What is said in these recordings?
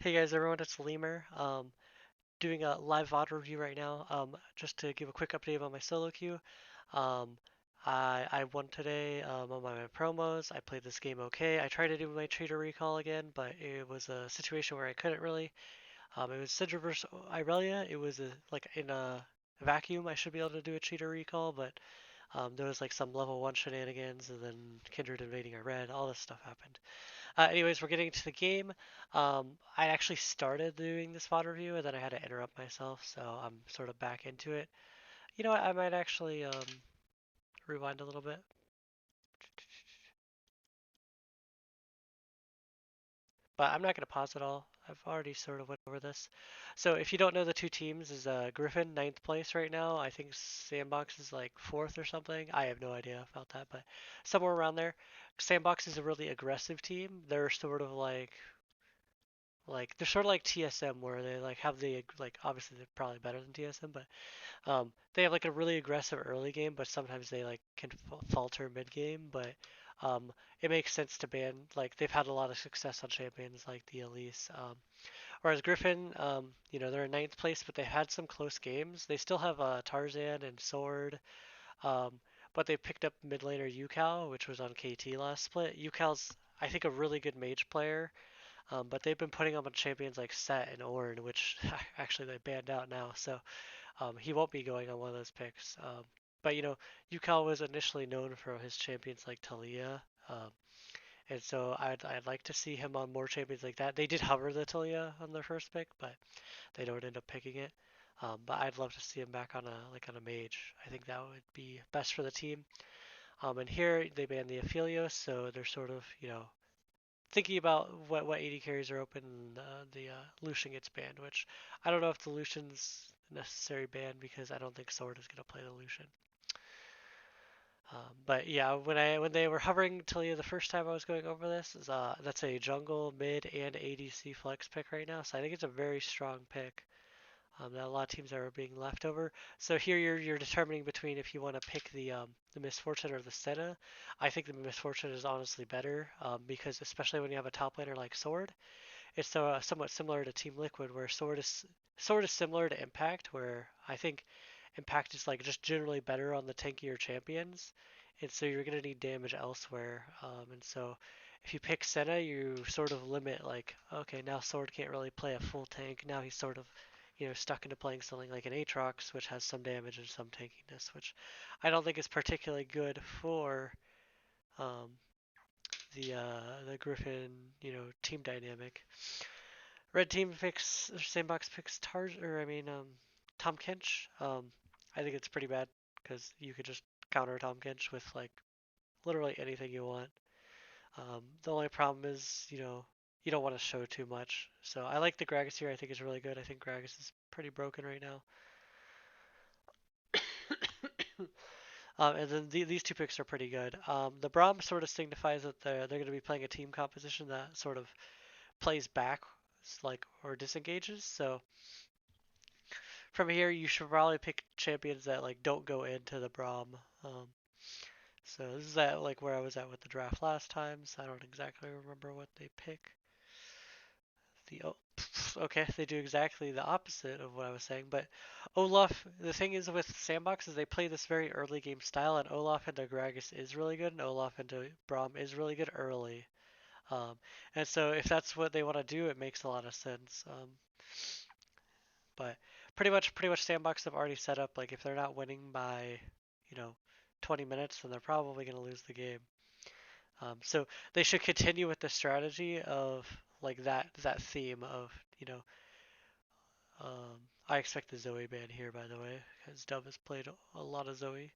Hey guys, everyone, it's Lemur. Doing a live VoD review right now. Just to give a quick update about my solo queue. Um, I won today on my promos. I played this game okay. I tried to do my Trader Recall again, but it was a situation where I couldn't really. It was Sidra versus Irelia. It was like in a vacuum. I should be able to do a cheater recall, but there was like some level 1 shenanigans, and then Kindred invading our red. All this stuff happened. Anyways, we're getting to the game. I actually started doing this VoD review and then I had to interrupt myself, so I'm sort of back into it. You know what? I might actually rewind a little bit. But I'm not going to pause it all. I've already sort of went over this. So if you don't know, the two teams is Griffin, ninth place right now. I think Sandbox is like fourth or something. I have no idea about that, but somewhere around there. Sandbox is a really aggressive team. They're sort of like they're sort of like TSM where they like have the like obviously they're probably better than TSM, but they have like a really aggressive early game, but sometimes they like can falter mid game. But it makes sense to ban, like they've had a lot of success on champions like the Elise. Whereas Griffin, they're in ninth place, but they've had some close games. They still have Tarzan and Sword, um, but they picked up mid laner Yukao, which was on KT last split. Yukao's I think a really good mage player. But they've been putting him on champions like Set and Ornn, which actually they banned out now, so he won't be going on one of those picks. But Yukao was initially known for his champions like Talia, and so I'd like to see him on more champions like that. They did hover the Talia on their first pick, but they don't end up picking it. But I'd love to see him back on a mage. I think that would be best for the team. And here they banned the Aphelios, so they're sort of thinking about what AD carries are open, the Lucian gets banned, which I don't know if the Lucian's necessary ban because I don't think Sword is going to play the Lucian. But yeah, when they were hovering Talia the first time I was going over this, that's a jungle, mid, and ADC flex pick right now, so I think it's a very strong pick. That a lot of teams are being left over. So here you're determining between if you want to pick the Misfortune or the Senna. I think the Misfortune is honestly better because especially when you have a top laner like Sword, it's somewhat similar to Team Liquid where Sword is similar to Impact, where I think Impact is like just generally better on the tankier champions, and so you're gonna need damage elsewhere. And so if you pick Senna, you sort of limit like, okay, now Sword can't really play a full tank. Now he's sort of stuck into playing something like an Aatrox, which has some damage and some tankiness, which I don't think is particularly good for um, the Griffin team dynamic. Red team picks Sandbox picks Tom Kench. I think it's pretty bad because you could just counter Tom Kench with like literally anything you want. The only problem is you don't want to show too much. So I like the Gragas here. I think it's really good. I think Gragas is pretty broken right now. And then these two picks are pretty good. The Braum sort of signifies that they're going to be playing a team composition that sort of plays back, like or disengages. So from here, you should probably pick champions that like don't go into the Braum. Um, so this is at like where I was at with the draft last time. So I don't exactly remember what they pick. Okay, they do exactly the opposite of what I was saying. But Olaf, the thing is with Sandbox is they play this very early game style, and Olaf into Gragas is really good, and Olaf into Braum is really good early. And so if that's what they want to do, it makes a lot of sense. But pretty much Sandbox have already set up like if they're not winning by, you know, 20 minutes, then they're probably going to lose the game. So they should continue with the strategy of like that theme of I expect the Zoe ban here by the way because Dove has played a lot of Zoe.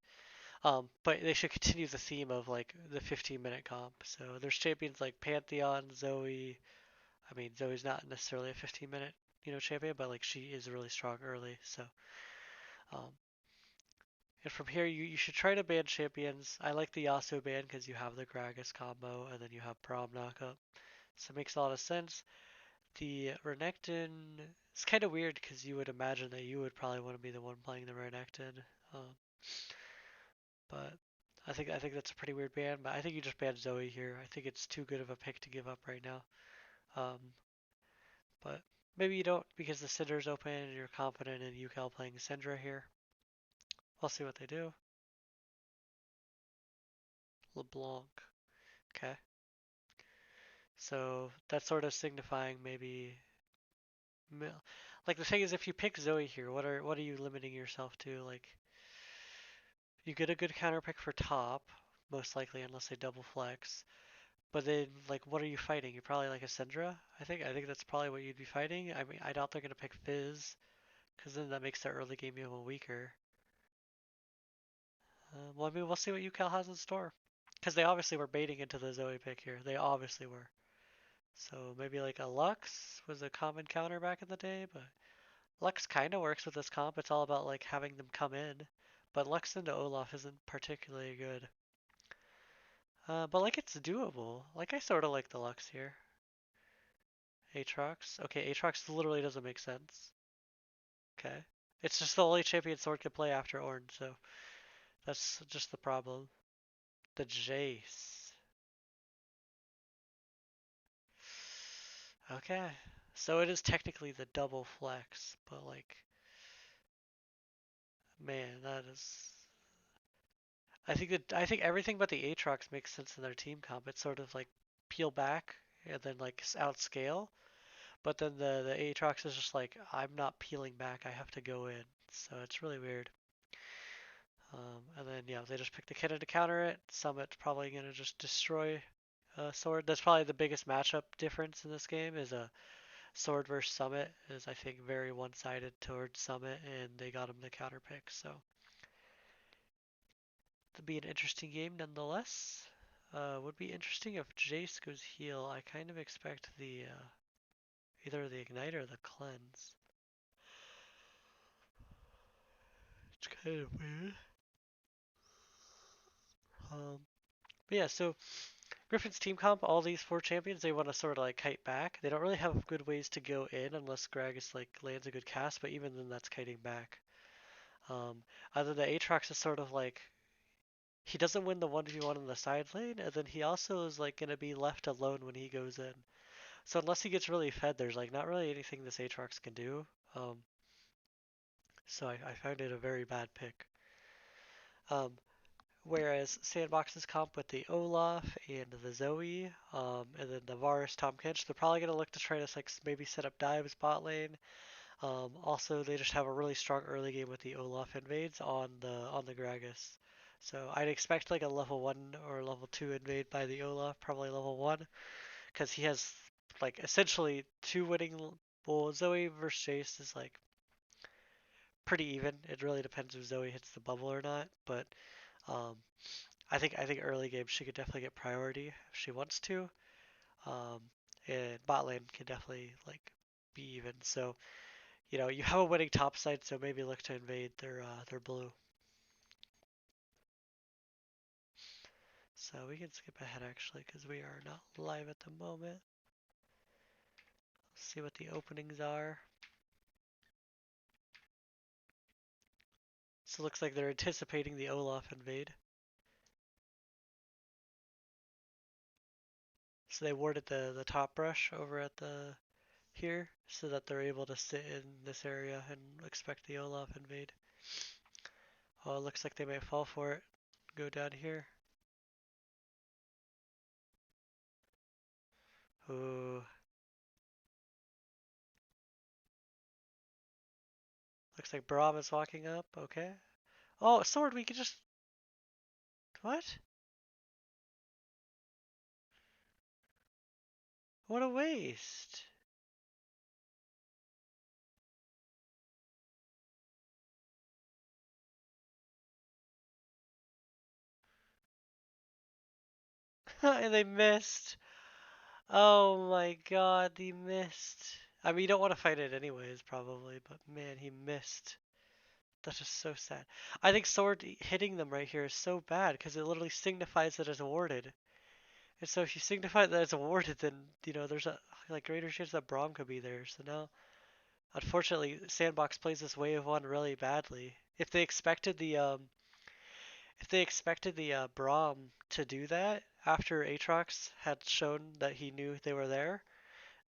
But they should continue the theme of like the 15-minute comp. So there's champions like Pantheon, Zoe. I mean Zoe's not necessarily a 15-minute champion, but like she is really strong early. So um, and from here, you should try to ban champions. I like the Yasuo ban because you have the Gragas combo and then you have Braum knockup. So it makes a lot of sense. The Renekton is kind of weird because you would imagine that you would probably want to be the one playing the Renekton. Um, but I think that's a pretty weird ban. But I think you just ban Zoe here. I think it's too good of a pick to give up right now. Um, but maybe you don't because the Cinder's open and you're confident in UCal playing Syndra here. We'll see what they do. LeBlanc. Okay. So that's sort of signifying maybe like the thing is if you pick Zoe here, what are you limiting yourself to? Like you get a good counter pick for top, most likely unless they double flex. But then like what are you fighting? You're probably like a Syndra? I think that's probably what you'd be fighting. I mean I doubt they're gonna pick Fizz, because then that makes the early game even weaker. Well, I mean, we'll see what UCal has in store. Because they obviously were baiting into the Zoe pick here. They obviously were. So maybe like a Lux was a common counter back in the day, but Lux kind of works with this comp. It's all about like having them come in. But Lux into Olaf isn't particularly good. But like it's doable. Like I sort of like the Lux here. Aatrox. Okay, Aatrox literally doesn't make sense. Okay. It's just the only champion Sword can play after Ornn, so that's just the problem. The Jace. Okay. So it is technically the double flex, but like, man, that is. I think everything but the Aatrox makes sense in their team comp. It's sort of like peel back and then like outscale, but then the Aatrox is just like I'm not peeling back. I have to go in. So it's really weird. And then yeah, they just pick the Kitten to counter it. Summit's probably gonna just destroy Sword. That's probably the biggest matchup difference in this game is a Sword versus Summit is I think very one-sided towards Summit, and they got him the counter pick. So it'll be an interesting game nonetheless. Would be interesting if Jace goes heal. I kind of expect the either the Ignite or the Cleanse. It's kind of weird. But yeah, so Griffin's team comp, all these four champions, they want to sort of like kite back. They don't really have good ways to go in unless Gragas like lands a good cast, but even then that's kiting back. Either the Aatrox is sort of like he doesn't win the 1v1 in the side lane, and then he also is like gonna be left alone when he goes in. So unless he gets really fed, there's like not really anything this Aatrox can do. So I found it a very bad pick. Um, Whereas Sandbox's comp with the Olaf and the Zoe, and then the Varus Tahm Kench, they're probably gonna look to try to like maybe set up dives bot lane. Also, they just have a really strong early game with the Olaf invades on the Gragas. So I'd expect like a level 1 or level 2 invade by the Olaf, probably level 1, because he has like essentially two winning. Well, Zoe versus Jace is like pretty even. It really depends if Zoe hits the bubble or not, but um, I think early game she could definitely get priority if she wants to. Um, and bot lane can definitely like be even. So you have a winning top side, so maybe look to invade their blue. So we can skip ahead actually because we are not live at the moment. Let's see what the openings are. So it looks like they're anticipating the Olaf invade. So they warded the top brush over at the here so that they're able to sit in this area and expect the Olaf invade. Oh, it looks like they might fall for it. Go down here. Ooh. Looks like Braum is walking up. Okay. Oh, sword, we could just... What? What a waste. And they missed. Oh my god, he missed. I mean, you don't want to fight it anyways, probably, but man, he missed. That's just so sad. I think sword hitting them right here is so bad because it literally signifies that it's awarded. And so if you signify that it's awarded, then there's a like greater chance that Braum could be there. So now, unfortunately, Sandbox plays this wave one really badly. If they expected the Braum to do that after Aatrox had shown that he knew they were there,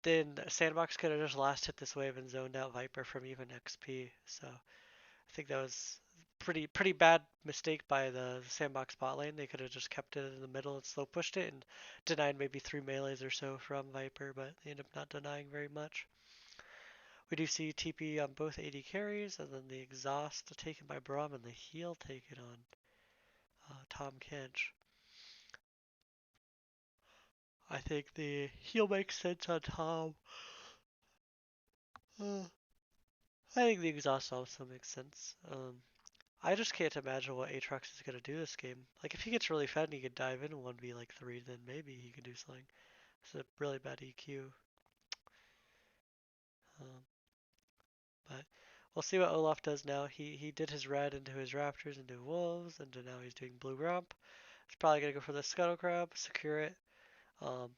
then Sandbox could have just last hit this wave and zoned out Viper from even XP. So I think that was pretty bad mistake by the Sandbox bot lane. They could have just kept it in the middle and slow pushed it and denied maybe 3 melees or so from Viper, but they ended up not denying very much. We do see TP on both AD carries, and then the exhaust taken by Braum and the heal taken on Tom Kench. I think the heal makes sense on Tom. I think the exhaust also makes sense. I just can't imagine what Aatrox is going to do this game. Like, if he gets really fed and he could dive in 1v like 3, then maybe he could do something. It's a really bad EQ. Um, but we'll see what Olaf does now. He did his red into his raptors, into wolves, and now he's doing blue grump. He's probably going to go for the scuttle crab, secure it. Um,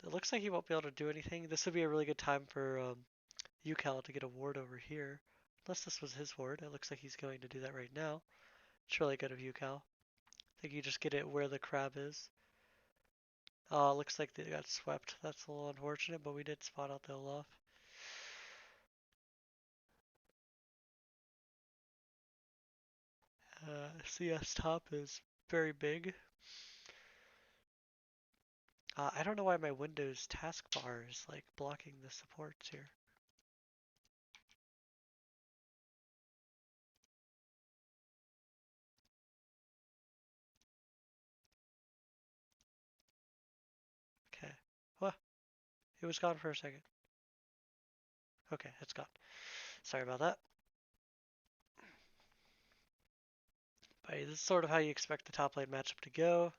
it looks like he won't be able to do anything. This would be a really good time for UCal to get a ward over here. Unless this was his ward. It looks like he's going to do that right now. It's really good of UCal. I think you just get it where the crab is. Oh, it looks like they got swept. That's a little unfortunate, but we did spot out the Olaf. CS top is very big. I don't know why my Windows taskbar is like blocking the supports here. Okay. What? It was gone for a second. Okay, it's gone. Sorry about that. But this is sort of how you expect the top lane matchup to go.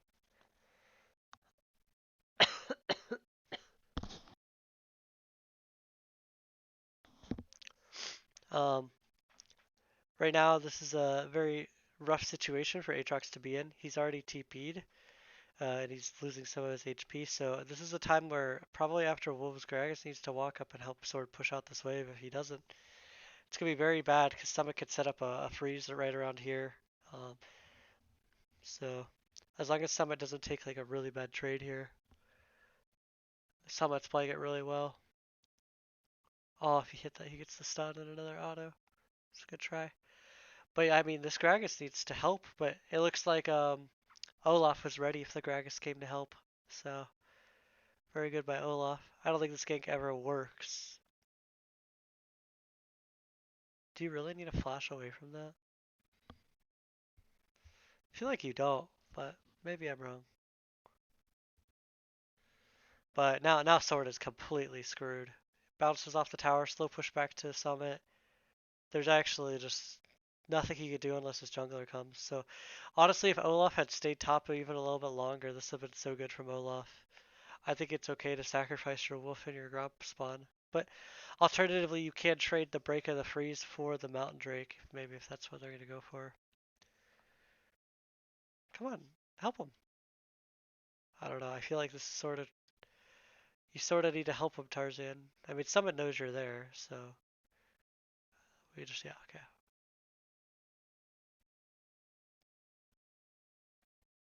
Right now, this is a very rough situation for Aatrox to be in. He's already TP'd, and he's losing some of his HP. So this is a time where probably after Wolves, Gragas needs to walk up and help Sword push out this wave. If he doesn't, it's going to be very bad because Summit could set up a freeze right around here. So as long as Summit doesn't take like a really bad trade here, Summit's playing it really well. Oh, if he hit that, he gets the stun and another auto. It's a good try. But yeah, I mean, this Gragas needs to help, but it looks like Olaf was ready if the Gragas came to help. So, very good by Olaf. I don't think this gank ever works. Do you really need a flash away from that? I feel like you don't, but maybe I'm wrong. But now Sword is completely screwed. Bounces off the tower, slow push back to Summit. There's actually just nothing he could do unless his jungler comes. So honestly, if Olaf had stayed top even a little bit longer, this would have been so good from Olaf. I think it's okay to sacrifice your wolf in your gromp spawn. But alternatively, you can trade the break of the freeze for the mountain drake, maybe if that's what they're going to go for. Come on, help him. I don't know, I feel like this is sort of, you sort of need to help him, Tarzan. I mean, someone knows you're there, so we just, yeah, okay.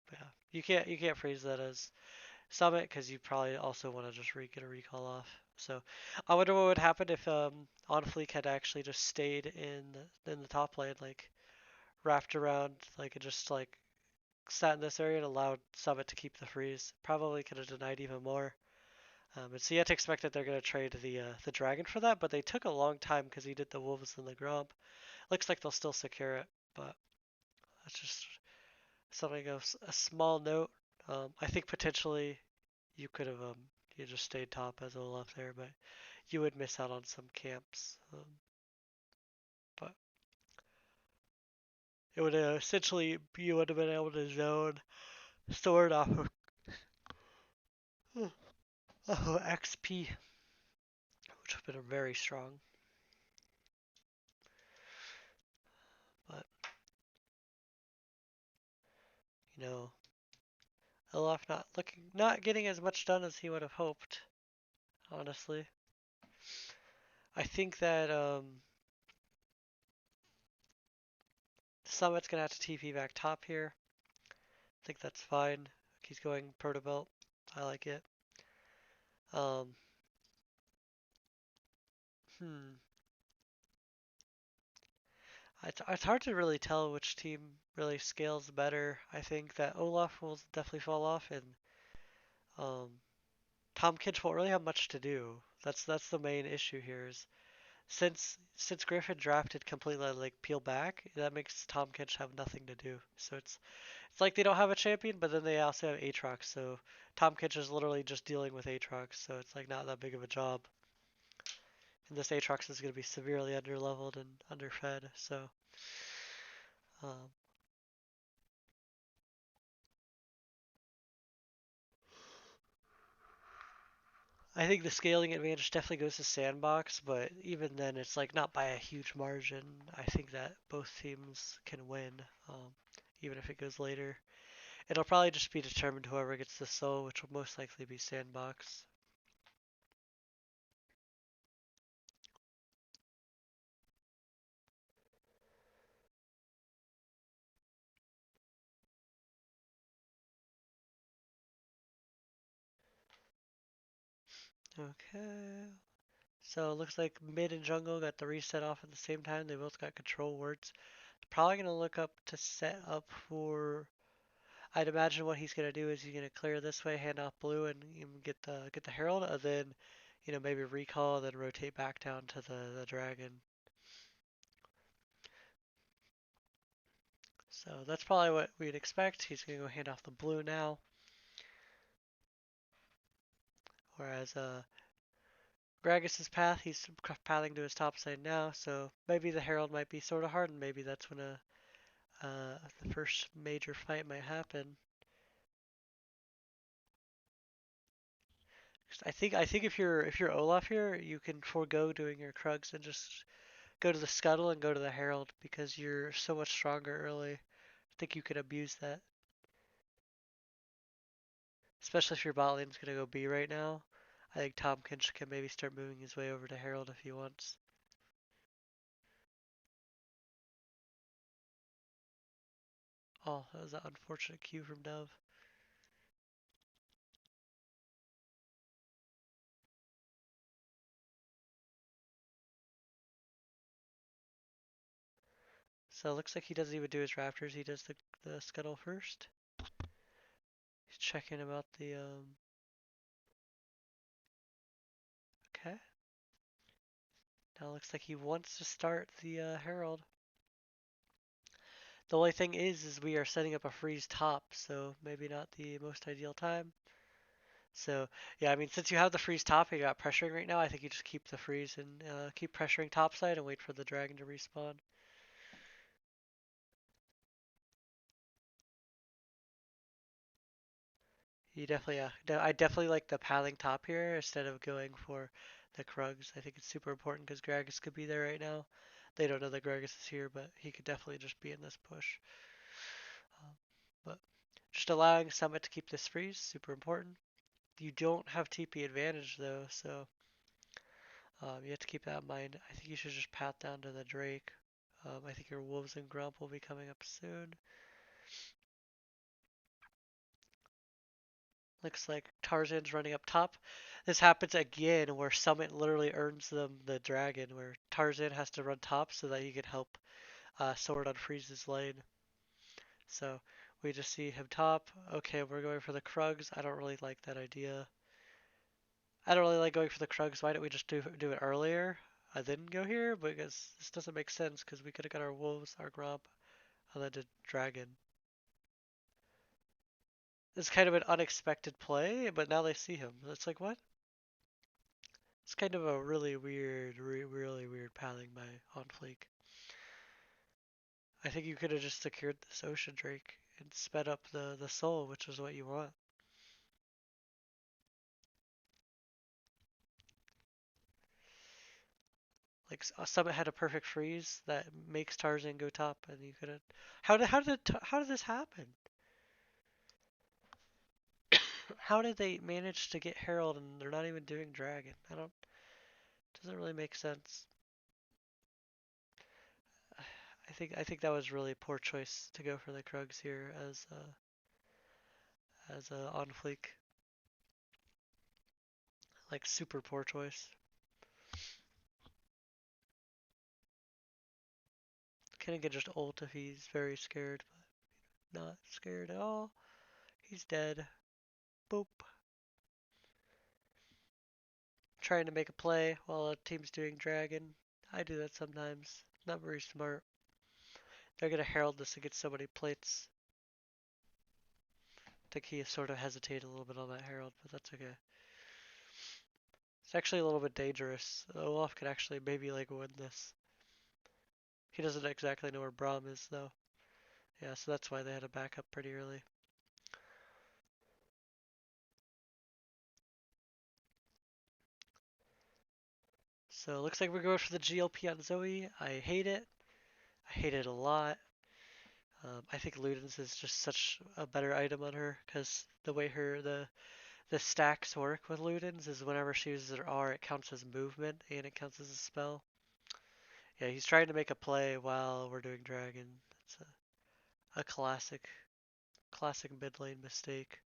But yeah, you can't freeze that as Summit because you probably also want to just get a recall off. So I wonder what would happen if Onfleek had actually just stayed in the top lane, like wrapped around, like it just like sat in this area and allowed Summit to keep the freeze. Probably could have denied even more. And so you have to expect that they're going to trade the dragon for that, but they took a long time because he did the wolves and the gromp. Looks like they'll still secure it, but that's just something of a small note. I think potentially you could have you just stayed top as Olaf there, but you would miss out on some camps. But it would essentially you would have been able to zone Sword off of XP, which would have been very strong. But you know, Olaf not getting as much done as he would have hoped. Honestly, I think that Summit's gonna have to TP back top here. I think that's fine. He's going proto belt. I like it. Hmm. It's hard to really tell which team really scales better. I think that Olaf will definitely fall off, and um, Tom Kitch won't really have much to do. That's the main issue here. Is since Griffin drafted completely like peel back, that makes Tom Kitch have nothing to do. So it's like they don't have a champion, but then they also have Aatrox. So Tom Kitch is literally just dealing with Aatrox. So it's like not that big of a job. And this Aatrox is going to be severely underleveled and underfed. So um, I think the scaling advantage definitely goes to Sandbox, but even then, it's like not by a huge margin. I think that both teams can win, even if it goes later. It'll probably just be determined whoever gets the soul, which will most likely be Sandbox. Okay. So it looks like mid and jungle got the reset off at the same time. They both got control wards. Probably gonna look up to set up for. I'd imagine what he's gonna do is he's gonna clear this way, hand off blue, and get the herald, and then maybe recall, then rotate back down to the dragon. So that's probably what we'd expect. He's gonna go hand off the blue now, whereas Gragas's path, he's pathing to his top side now. So maybe the herald might be sort of hard, and maybe that's when the first major fight might happen. I think if you're Olaf here, you can forego doing your Krugs and just go to the Scuttle and go to the Herald because you're so much stronger early. I think you could abuse that, especially if your bot lane's gonna go B right now. I think Tom Kinch can maybe start moving his way over to Herald if he wants. Oh, that was an unfortunate cue from Dove. So it looks like he doesn't even do his Raptors. He does the Scuttle first. He's checking about the Okay. Now it looks like he wants to start the Herald. The only thing is we are setting up a freeze top, so maybe not the most ideal time. So yeah, I mean, since you have the freeze top and you got pressuring right now, I think you just keep the freeze and keep pressuring top side and wait for the dragon to respawn. You definitely, I definitely like the pathing top here instead of going for the Krugs. I think it's super important because Gragas could be there right now. They don't know that Gragas is here, but he could definitely just be in this push. Um, but just allowing Summit to keep this freeze, super important. You don't have TP advantage though, so you have to keep that in mind. I think you should just path down to the Drake. I think your Wolves and Grump will be coming up soon. Looks like Tarzan's running up top. This happens again where Summit literally earns them the dragon, where Tarzan has to run top so that he can help Sword on Freeze's lane. So we just see him top. Okay, we're going for the Krugs. I don't really like that idea. I don't really like going for the Krugs. Why don't we just do it earlier? I didn't go here because this doesn't make sense because we could have got our wolves, our grub, and then the dragon. It's kind of an unexpected play, but now they see him. It's like what? It's kind of a really weird pathing by On Fleek. I think you could have just secured this Ocean Drake and sped up the soul, which is what you want. Like Summit had a perfect freeze that makes Tarzan go top, and you could have. How did this happen? How did they manage to get Herald and they're not even doing Dragon? I don't. Doesn't really make sense. I think that was really poor choice to go for the Krugs here as on fleek. Like super poor choice. Kennen can just ult if he's very scared, but not scared at all. He's dead. Boop. Trying to make a play while a team's doing dragon. I do that sometimes. Not very smart. They're gonna herald this against so many plates. I think he sort of hesitated a little bit on that herald, but that's okay. It's actually a little bit dangerous. Olaf could actually maybe like win this. He doesn't exactly know where Braum is though. Yeah, so that's why they had to back up pretty early. So it looks like we're going for the GLP on Zoe. I hate it. I hate it a lot. I think Ludens is just such a better item on her because the way the stacks work with Ludens is whenever she uses her R, it counts as movement and it counts as a spell. Yeah, he's trying to make a play while we're doing dragon. It's a classic mid lane mistake.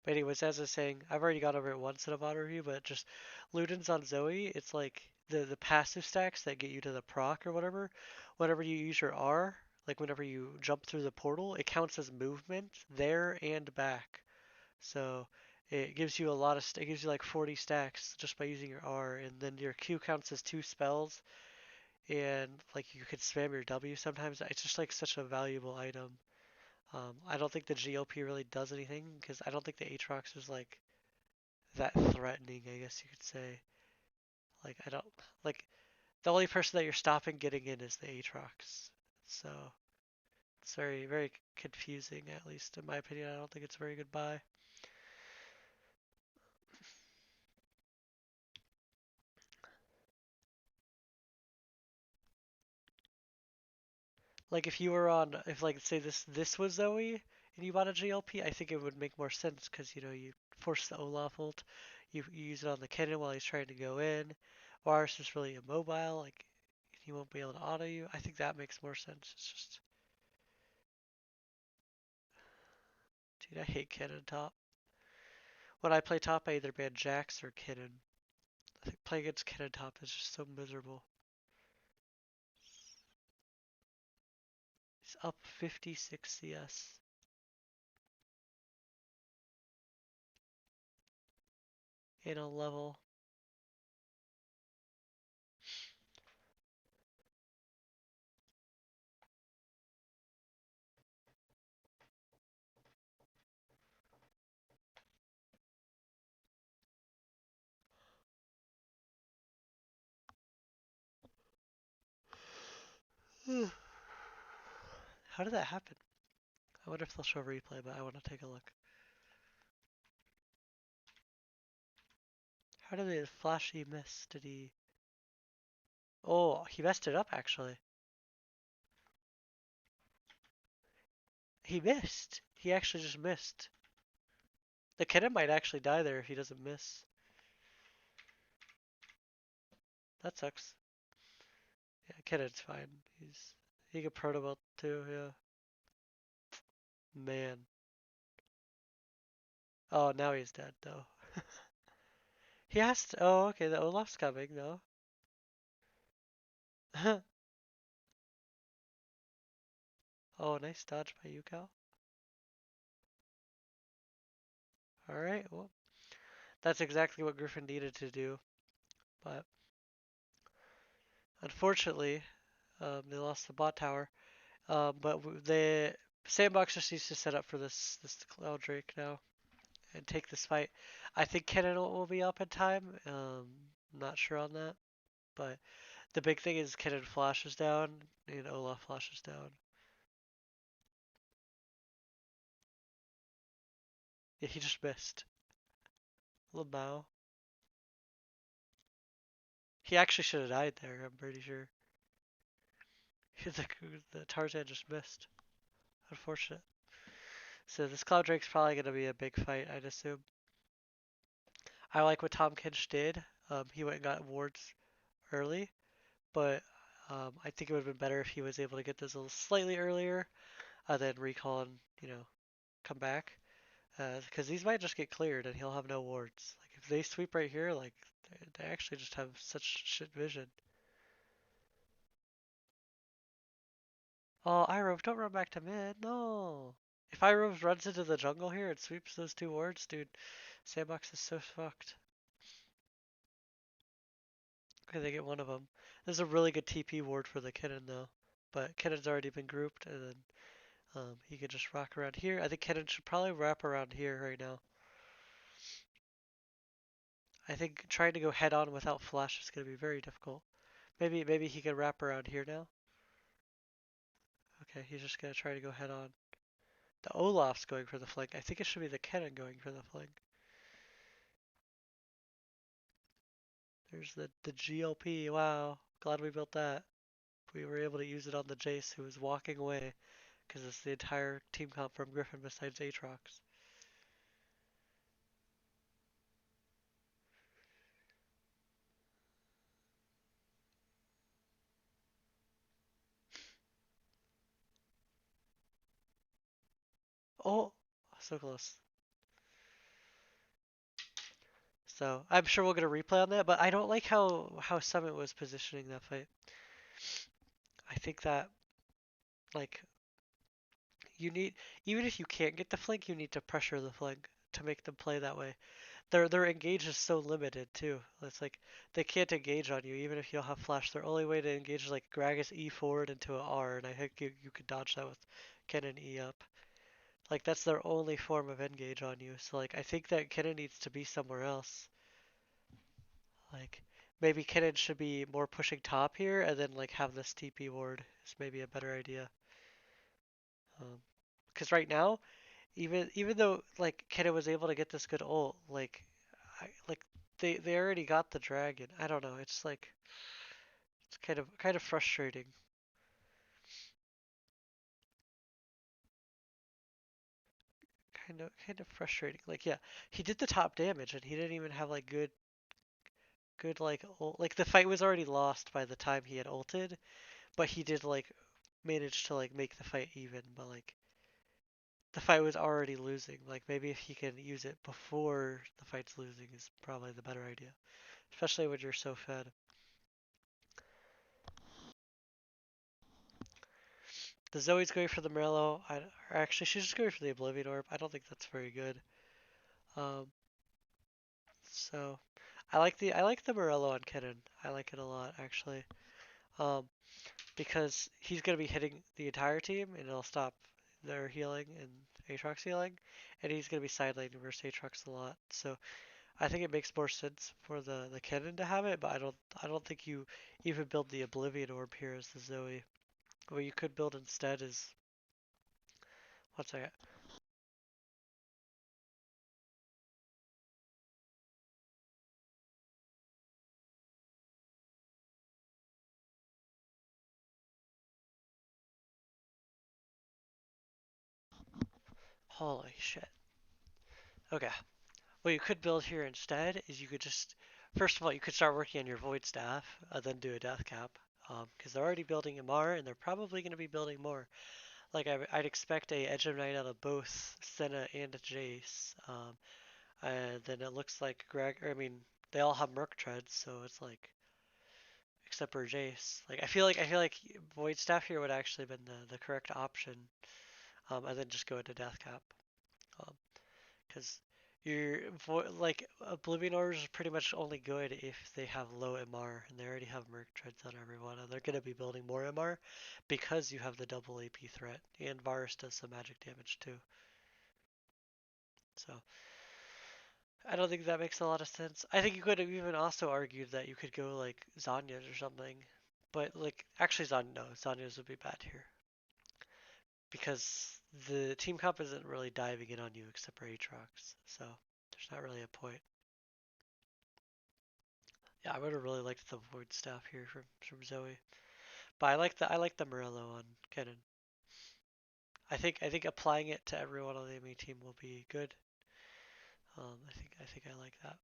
But anyways, as I was saying, I've already gone over it once in a VoD review, but just Ludens on Zoe, it's like the passive stacks that get you to the proc or whatever. Whenever you use your R, like whenever you jump through the portal, it counts as movement there and back. So it gives you a lot of, it gives you like 40 stacks just by using your R, and then your Q counts as 2 spells, and like you could spam your W sometimes. It's just like such a valuable item. I don't think the GLP really does anything because I don't think the Aatrox is like that threatening, I guess you could say. Like I don't like the only person that you're stopping getting in is the Aatrox. So it's very confusing, at least in my opinion. I don't think it's a very good buy. Like if you were on, if like say this was Zoe and you bought a GLP, I think it would make more sense because you know you force the Olaf ult, you use it on the Kennen while he's trying to go in. Varus is really immobile, like he won't be able to auto you. I think that makes more sense. It's just, dude, I hate Kennen top. When I play top, I either ban Jax or Kennen. I think playing against Kennen top is just so miserable. He's up 56 CS. In a level. How did that happen? I wonder if they'll show a replay, but I want to take a look. How did the flashy miss? Did he... Oh, he messed it up, actually. He missed. He actually just missed. The Kennen might actually die there if he doesn't miss. That sucks. Yeah, Kennen's fine. He could proto belt too, yeah. Man. Oh, now he's dead, though. He has to... Oh, okay, the Olaf's coming, though. Oh, nice dodge by Yukao. Alright, well, that's exactly what Griffin needed to do. But, unfortunately, they lost the bot tower. But the Sandbox just needs to set up for this Cloud Drake now and take this fight. I think Kennen will be up in time. Not sure on that. But the big thing is Kennen flashes down and Olaf flashes down. Yeah, he just missed. Lamau. He actually should have died there, I'm pretty sure. the Tarzan just missed. Unfortunate. So this Cloud Drake's probably going to be a big fight, I'd assume. I like what Tom Kinch did. He went and got wards early, but I think it would have been better if he was able to get this a little slightly earlier. and then recall and come back. Because these might just get cleared and he'll have no wards. Like if they sweep right here, like they actually just have such shit vision. Oh, Irove, don't run back to mid. No. If Irove runs into the jungle here and sweeps those two wards, dude, Sandbox is so fucked. Okay, they get one of them. There's a really good TP ward for the Kennen though, but Kennen's already been grouped, and then he could just rock around here. I think Kennen should probably wrap around here right now. I think trying to go head on without flash is going to be very difficult. Maybe he can wrap around here now. Okay, he's just going to try to go head on. The Olaf's going for the flank. I think it should be the Kennen going for the flank. There's the GLP. Wow, glad we built that. We were able to use it on the Jace who was walking away because it's the entire team comp from Griffin besides Aatrox. Oh, so close. So I'm sure we'll get a replay on that, but I don't like how Summit was positioning that fight. I think that like you need, even if you can't get the flank, you need to pressure the flank to make them play that way. Their engage is so limited too. It's like they can't engage on you even if you don't have flash. Their only way to engage is like Gragas E forward into a R, and I think you could dodge that with Kennen E up. Like that's their only form of engage on you. So like I think that Kennen needs to be somewhere else. Like maybe Kennen should be more pushing top here, and then like have this TP ward is maybe a better idea. Because right now, even though like Kennen was able to get this good ult, like they already got the dragon. I don't know. It's like it's kind of frustrating. Kind of frustrating. Like yeah, he did the top damage and he didn't even have like good like ult. Like the fight was already lost by the time he had ulted, but he did like manage to like make the fight even. But like the fight was already losing. Like maybe if he can use it before the fight's losing is probably the better idea, especially when you're so fed. The Zoe's going for the Morello. Actually, she's just going for the Oblivion Orb. I don't think that's very good. Um, so I like the Morello on Kennen. I like it a lot actually. Um, because he's gonna be hitting the entire team and it'll stop their healing and Aatrox healing, and he's gonna be side laning versus Aatrox a lot. So I think it makes more sense for the Kennen to have it, but I don't think you even build the Oblivion Orb here as the Zoe. What you could build instead is what's that? Holy shit. Okay. What you could build here instead is you could just, first of all, you could start working on your Void Staff, then do a Death Cap, because they're already building MR, and they're probably going to be building more. Like, I'd expect a Edge of Night out of both Senna and Jace, and then it looks like they all have Merc Treads, so it's like, except for Jace. Like, I feel like Void Staff here would actually have been the correct option, and then just go into Death Cap. Um, because like Oblivion Orbs is pretty much only good if they have low MR, and they already have Merc Treads on everyone, and they're gonna be building more MR because you have the double AP threat, and Varus does some magic damage too. So I don't think that makes a lot of sense. I think you could have even also argued that you could go like Zanya's or something, but like actually Zanya's would be bad here because the team comp isn't really diving in on you except for Aatrox, so there's not really a point. Yeah, I would have really liked the Void Staff here from Zoe, but I like the Morello on Kennen. I think applying it to everyone on the enemy team will be good. I think I like that.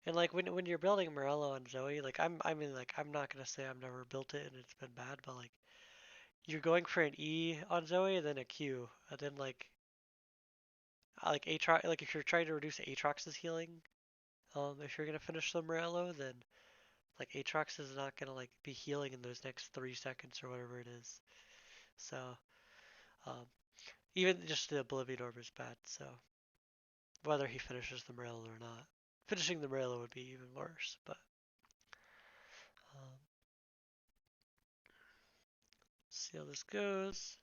And like when you're building Morello on Zoe, like I mean like I'm not gonna say I've never built it and it's been bad, but like you're going for an E on Zoe and then a Q, and then like Aatrox, like if you're trying to reduce Aatrox's healing, if you're gonna finish the Morello, then like Aatrox is not gonna like be healing in those next 3 seconds or whatever it is. So um, even just the Oblivion Orb is bad. So whether he finishes the Morello or not, finishing the Morello would be even worse. But um, see how this goes.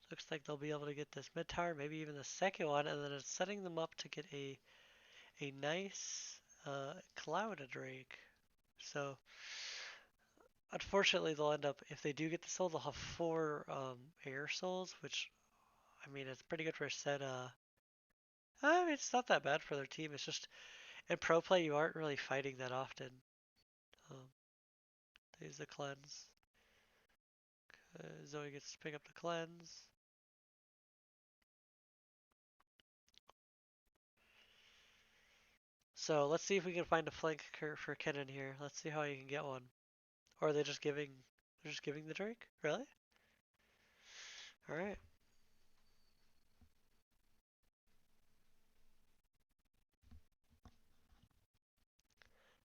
Looks like they'll be able to get this mid tower, maybe even the second one, and then it's setting them up to get a nice Cloud Drake. So unfortunately, they'll end up, if they do get the soul, they'll have 4 air souls, which I mean it's pretty good for a set. I mean it's not that bad for their team. It's just in pro play you aren't really fighting that often. Um, there's the cleanse. Zoe gets to pick up the cleanse. So let's see if we can find a flank for Kennen here. Let's see how he can get one. Or are they just giving? They're just giving the Drake? Really? All right.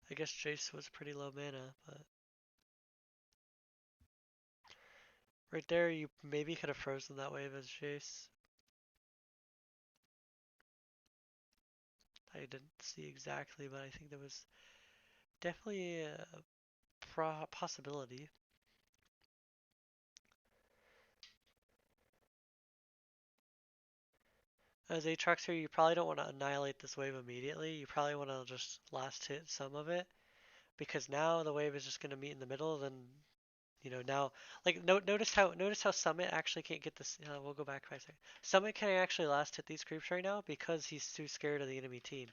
I guess Jace was pretty low mana, but right there you maybe could have frozen that wave as Jace. I didn't see exactly, but I think there was definitely a possibility. As Aatrox here, you probably don't want to annihilate this wave immediately. You probably want to just last hit some of it, because now the wave is just going to meet in the middle. Then now, like notice how Summit actually can't get this. We'll go back 5 seconds. Summit can actually last hit these creeps right now because he's too scared of the enemy team.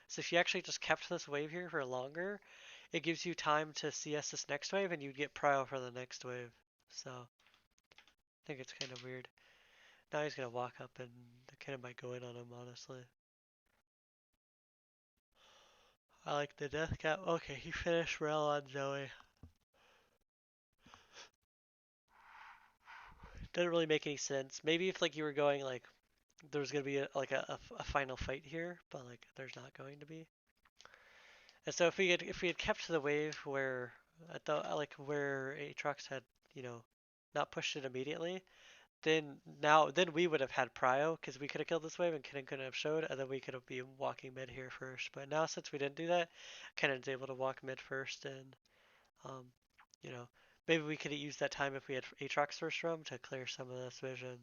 So if you actually just kept this wave here for longer, it gives you time to CS this next wave and you'd get prio for the next wave. So I think it's kind of weird. Now he's gonna walk up and the cannon might go in on him, honestly. I like the death cap. Okay, he finished Rel on Zoe. Doesn't really make any sense. Maybe if like you were going like there was gonna be a final fight here, but like there's not going to be. And so if we had kept the wave where at the like where Aatrox had not pushed it immediately, then we would have had prio because we could have killed this wave and Kennen couldn't have showed, and then we could have been walking mid here first. But now since we didn't do that, Kennen's able to walk mid first, and um, you know maybe we could have used that time if we had Aatrox first roam to clear some of this vision.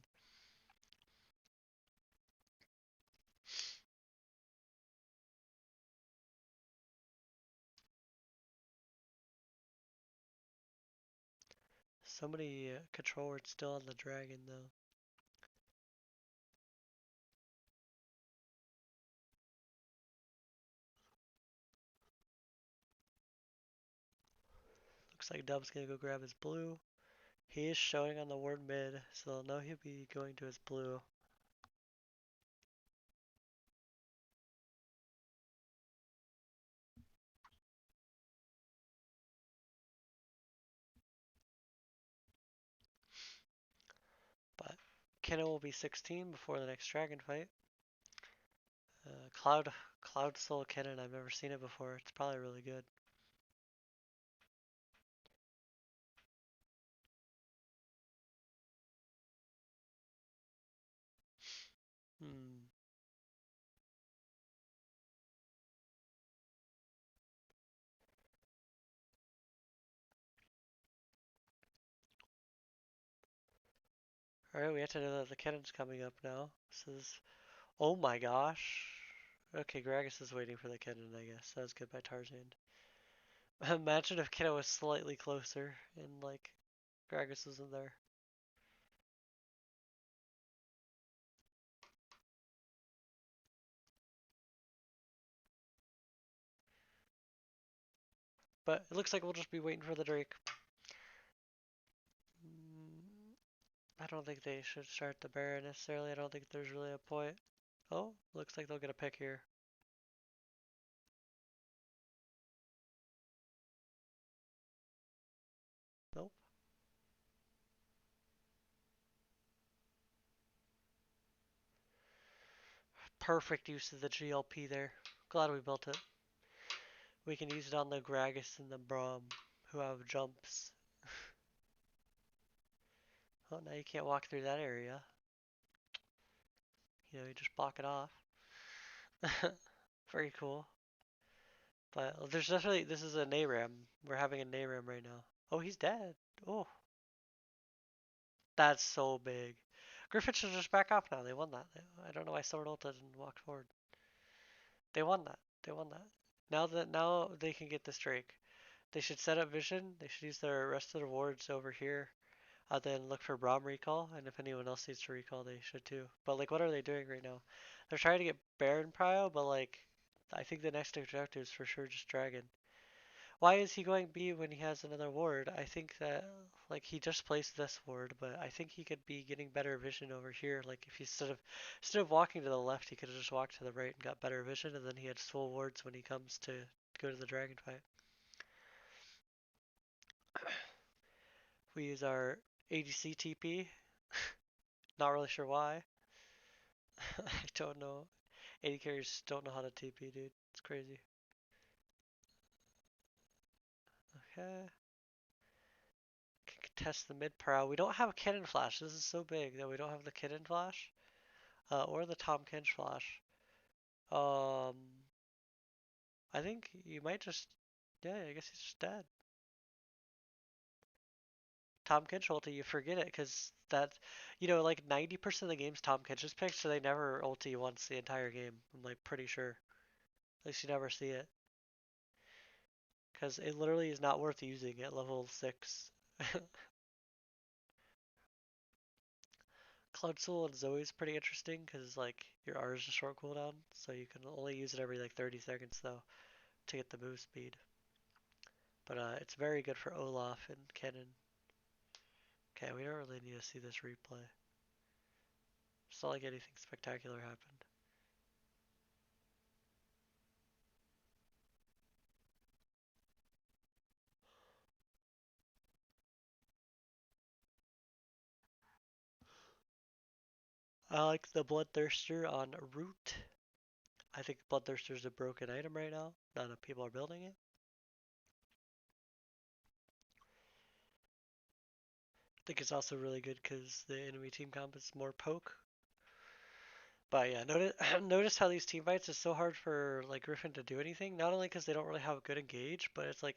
So many control words still on the dragon though. Looks like Dub's gonna go grab his blue. He is showing on the ward mid, so they'll know he'll be going to his blue. But Kennen will be 16 before the next dragon fight. Cloud Soul Kennen, I've never seen it before. It's probably really good. Hmm. Alright, we have to know that the Kennen's coming up now. This is... Oh my gosh. Okay, Gragas is waiting for the Kennen, I guess. That was good by Tarzan. Imagine if Kennen was slightly closer and, like, Gragas wasn't there. But it looks like we'll just be waiting for the Drake. I don't think they should start the Baron necessarily. I don't think there's really a point. Oh, looks like they'll get a pick here. Nope. Perfect use of the GLP there. Glad we built it. We can use it on the Gragas and the Braum, who have jumps. Oh, now you can't walk through that area. You know, you just block it off. Very cool. But there's definitely, this is a Nayram. We're having a Nayram right now. Oh, he's dead. Oh, that's so big. Griffin should just back off now. They won that. I don't know why Sword ulted and walked forward. They won that. They won that. Now they can get this Drake. They should set up vision. They should use their rest of their wards over here. Then look for Braum recall, and if anyone else needs to recall, they should too. But like, what are they doing right now? They're trying to get Baron Prio, but like, I think the next objective is for sure just Dragon. Why is he going B when he has another ward? I think that like he just placed this ward, but I think he could be getting better vision over here. Like if he instead of walking to the left, he could have just walked to the right and got better vision, and then he had full wards when he comes to go to the dragon fight. We use our ADC TP. Not really sure why. I don't know. AD carriers don't know how to TP, dude. It's crazy. Okay. Can contest the mid prow. We don't have a cannon flash. This is so big that we don't have the cannon flash. Or the Tom Kench flash. Um, I think you might just, yeah, I guess he's just dead. Tom Kench ulti, you forget it because that, like 90% of the games Tom Kench is picked, so they never ulti once the entire game. I'm like pretty sure. At least you never see it. Because it literally is not worth using at level 6. Cloud Soul and Zoe is pretty interesting because like your R is a short cooldown, so you can only use it every like 30 seconds though to get the move speed. But it's very good for Olaf and Kennen. Okay, we don't really need to see this replay. It's not like anything spectacular happened. I like the Bloodthirster on Root. I think Bloodthirster is a broken item right now. Not enough people are building it. I think it's also really good because the enemy team comp is more poke. But yeah, notice how these team fights is so hard for like Griffin to do anything. Not only because they don't really have a good engage, but it's like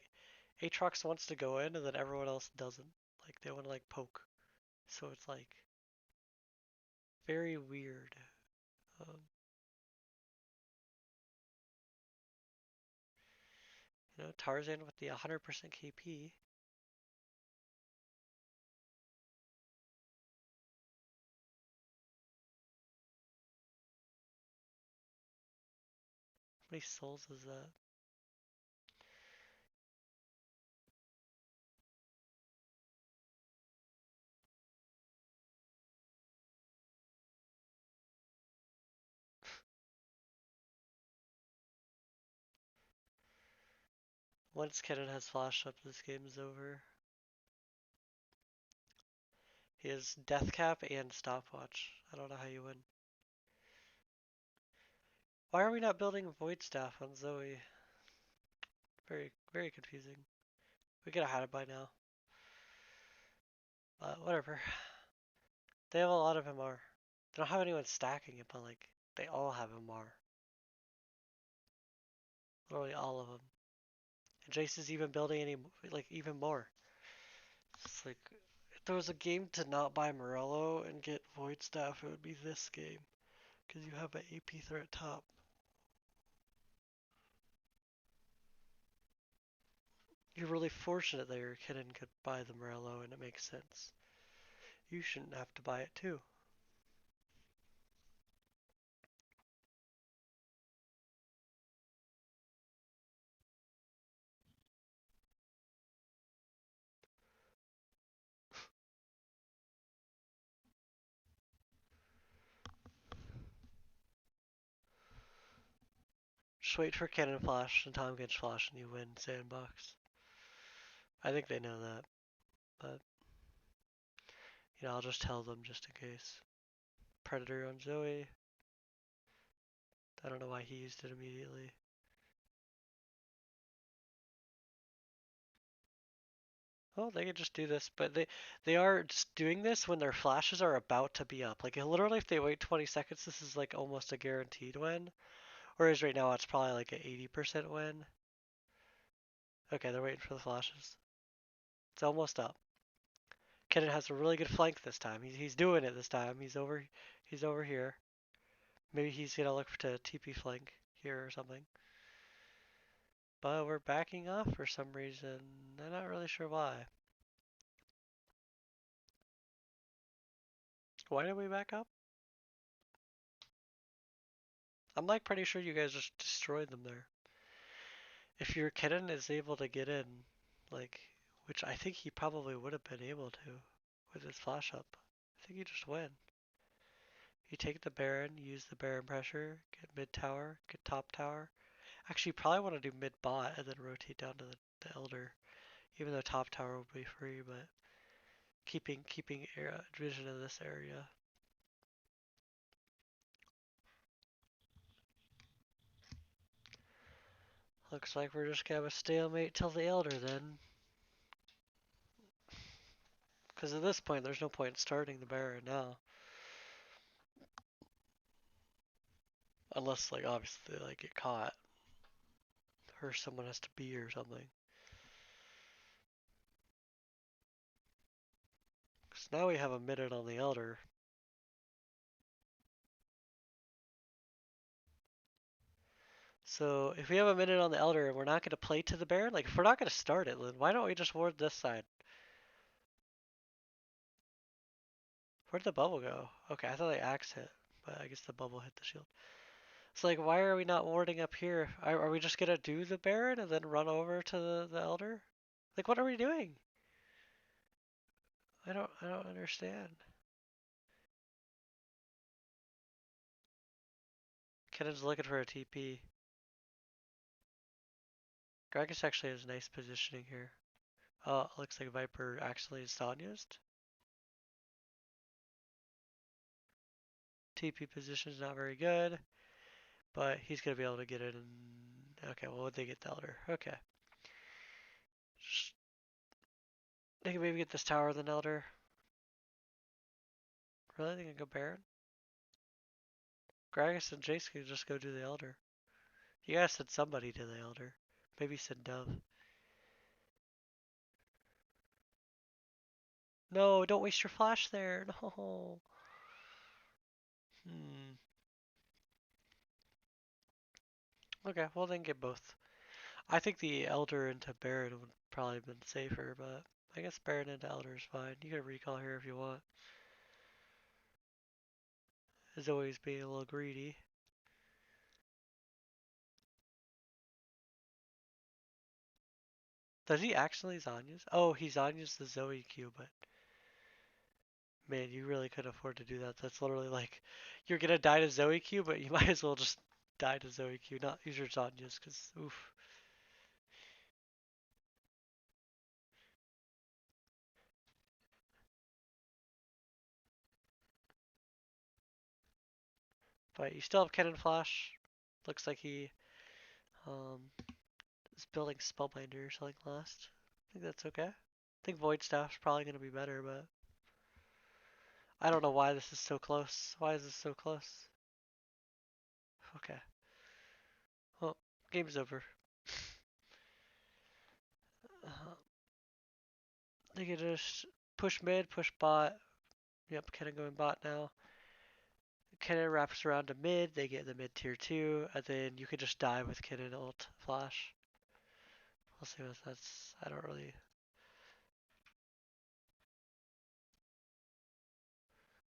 Aatrox wants to go in and then everyone else doesn't. Like they want to like poke. So it's like very weird. Um, Tarzan with the 100% KP. How many souls is that? Once Kennen has flash up, this game is over. He has Death Cap and Stopwatch. I don't know how you win. Why are we not building Void Staff on Zoe? Very, very confusing. We could have had it by now. But whatever. They have a lot of MR. They don't have anyone stacking it, but like, they all have MR. Literally all of them. And Jace is even building even more. It's like, if there was a game to not buy Morello and get Void Staff, it would be this game. Because you have an AP threat top. You're really fortunate that your kitten could buy the Morello and it makes sense. You shouldn't have to buy it too. Just wait for cannon flash and Tom gets flash and you win sandbox. I think they know that, but I'll just tell them just in case. Predator on Zoe. I don't know why he used it immediately. Well, they could just do this, but they are just doing this when their flashes are about to be up. Like literally, if they wait 20 seconds, this is like almost a guaranteed win. Whereas right now, it's probably like an 80% win. Okay, they're waiting for the flashes. It's almost up. Kennen has a really good flank this time. He's doing it this time. He's over here. Maybe he's gonna look to TP flank here or something. But we're backing off for some reason. I'm not really sure why. Why did we back up? I'm like pretty sure you guys just destroyed them there. If your Kennen is able to get in, like, which I think he probably would have been able to with his flash up, I think you just win. You take the Baron, use the Baron pressure, get mid tower, get top tower. Actually, you probably want to do mid bot and then rotate down to the Elder, even though top tower would be free, but keeping vision in this area. Looks like we're just gonna have a stalemate till the Elder then. Because at this point, there's no point in starting the Baron now. Unless, like, obviously they, like, get caught. Or someone has to be or something. Because now we have a minute on the Elder. So if we have a minute on the Elder and we're not going to play to the Baron, like if we're not going to start it, then why don't we just ward this side? Where'd the bubble go? Okay, I thought the axe hit, but I guess the bubble hit the shield. So like, why are we not warding up here? Are we just going to do the Baron and then run over to the Elder? Like, what are we doing? I don't understand. Kennan's looking for a TP. Gragas actually has nice positioning here. Oh, looks like Viper actually is Sonya's. TP position's not very good, but he's gonna be able to get it in. Okay, well, would they get the Elder? Okay. They can maybe get this tower than Elder. Really? They can go Baron? Gragas and Jace can just go do the Elder. You gotta send somebody to the Elder. Maybe send Dove. No, don't waste your flash there. No. Okay, well then get both. I think the Elder into Baron would probably have been safer, but I guess Baron into Elder is fine. You can recall here if you want. As always, being a little greedy. Does he actually Zanya's? Oh, he Zanya's the Zoe Q, but man, you really could afford to do that. That's literally like, you're gonna die to Zoe Q, but you might as well just die to Zoe Q, not use your Zanya's, because oof. But you still have Cannon Flash. Looks like he is building Spellbinder or something last. I think that's okay. I think Void Staff's probably gonna be better, but I don't know why this is so close. Why is this so close? Okay. Well, game's over. They can just push mid, push bot. Yep, Kennen going bot now. Kennen wraps around to mid, they get the mid tier 2, and then you could just die with Kennen ult flash. We'll see what that's. I don't really.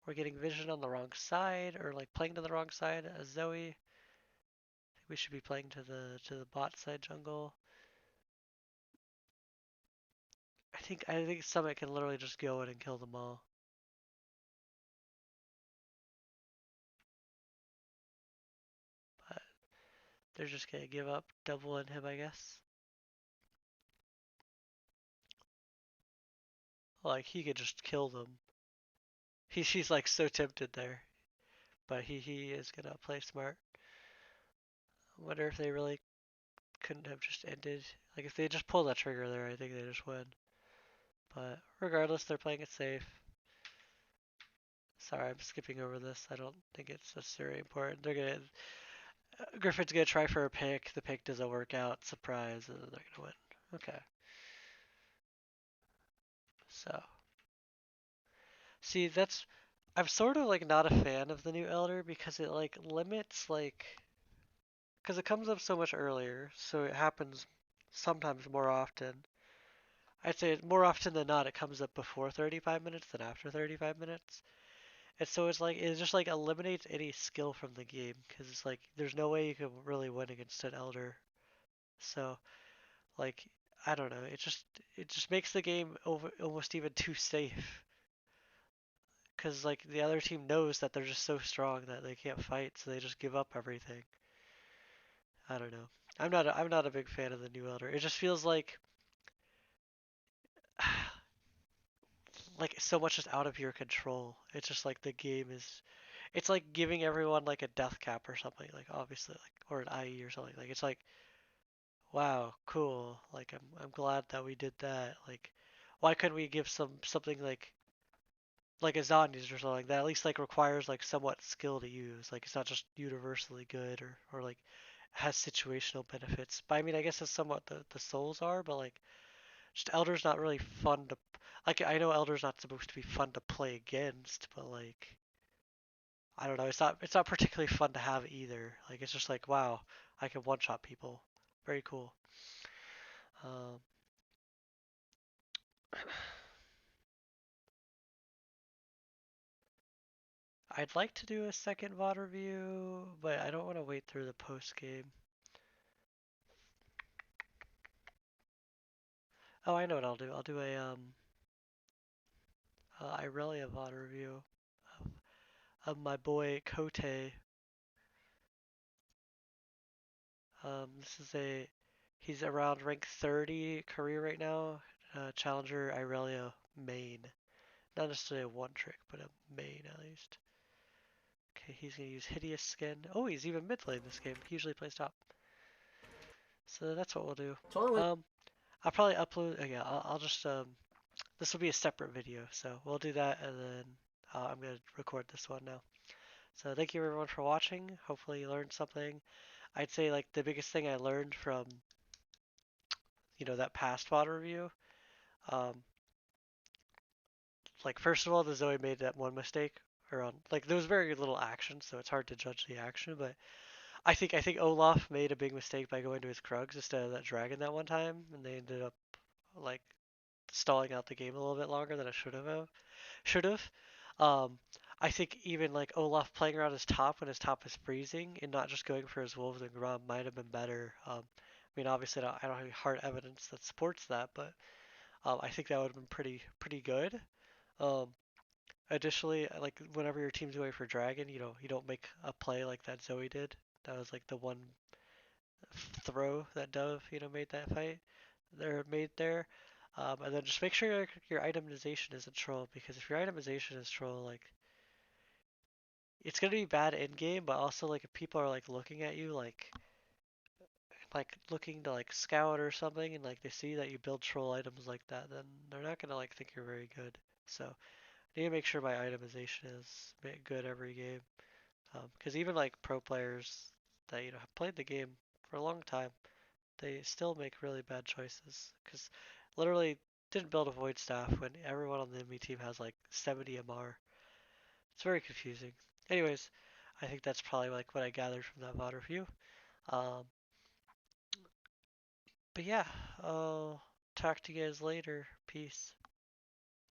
We're getting vision on the wrong side, or like playing to the wrong side as Zoe. I think we should be playing to the bot side jungle. I think Summit can literally just go in and kill them all. But They're just gonna give up, double in him, I guess. Like he could just kill them. He's like so tempted there, but he is gonna play smart. I wonder if they really couldn't have just ended. Like if they just pull that trigger there, I think they just win. But regardless, they're playing it safe. Sorry, I'm skipping over this. I don't think it's necessarily important. They're gonna Griffin's gonna try for a pick. The pick doesn't work out. Surprise, and then they're gonna win. Okay. So see, that's I'm sort of like not a fan of the new Elder because it like limits like because it comes up so much earlier, so it happens sometimes more often. I'd say more often than not, it comes up before 35 minutes than after 35 minutes. And so it's like, it just like eliminates any skill from the game because it's like, there's no way you can really win against an Elder. So, like, I don't know, it just makes the game almost even too safe. Because like the other team knows that they're just so strong that they can't fight, so they just give up everything. I don't know. I'm not a big fan of the new Elder. It just feels like so much is out of your control. It's just like the game is it's like giving everyone like a death cap or something, like obviously like or an IE or something. Like it's like wow, cool. Like I'm glad that we did that. Like why couldn't we give something like a Zombies or something that at least like requires like somewhat skill to use. Like it's not just universally good or like has situational benefits. But I mean I guess that's somewhat the souls are, but like just Elder's not really fun to like I know Elder's not supposed to be fun to play against, but like I don't know, it's not particularly fun to have either. Like it's just like wow, I can one shot people. Very cool. Um I'd like to do a second VoD review, but I don't want to wait through the post game. Oh, I know what I'll do. I'll do a Irelia VoD review of, of my boy Kote. This is he's around rank 30 career right now. Challenger Irelia main. Not necessarily a one trick, but a main at least. Okay, he's gonna use Hideous Skin. Oh, he's even mid lane this game. He usually plays top. So that's what we'll do. Um, I'll probably upload. Yeah, I'll just this will be a separate video, so we'll do that, and then I'm gonna record this one now. So thank you everyone for watching. Hopefully you learned something. I'd say like the biggest thing I learned from that past VoD review, um, like first of all, the Zoe made that one mistake around like there was very little action, so it's hard to judge the action, but I think Olaf made a big mistake by going to his Krugs instead of that dragon that one time, and they ended up like stalling out the game a little bit longer than it should have. Um, I think even like Olaf playing around his top when his top is freezing and not just going for his wolves and Grom might have been better. I mean, obviously I don't have any hard evidence that supports that, but I think that would have been pretty good. Um, Additionally, like whenever your team's going for dragon, you don't make a play like that Zoe did. That was like the one throw that Dove, made that fight. They're made there. And then just make sure your itemization isn't troll because if your itemization is troll, like it's gonna be bad in game, but also like if people are like looking at you like looking to like scout or something and like they see that you build troll items like that, then they're not gonna like think you're very good. So I need to make sure my itemization is good every game. Because even like pro players that have played the game for a long time, they still make really bad choices. Because literally didn't build a void staff when everyone on the enemy team has like 70 MR. It's very confusing. Anyways, I think that's probably like what I gathered from that VoD review. Um, but yeah, I'll talk to you guys later. Peace.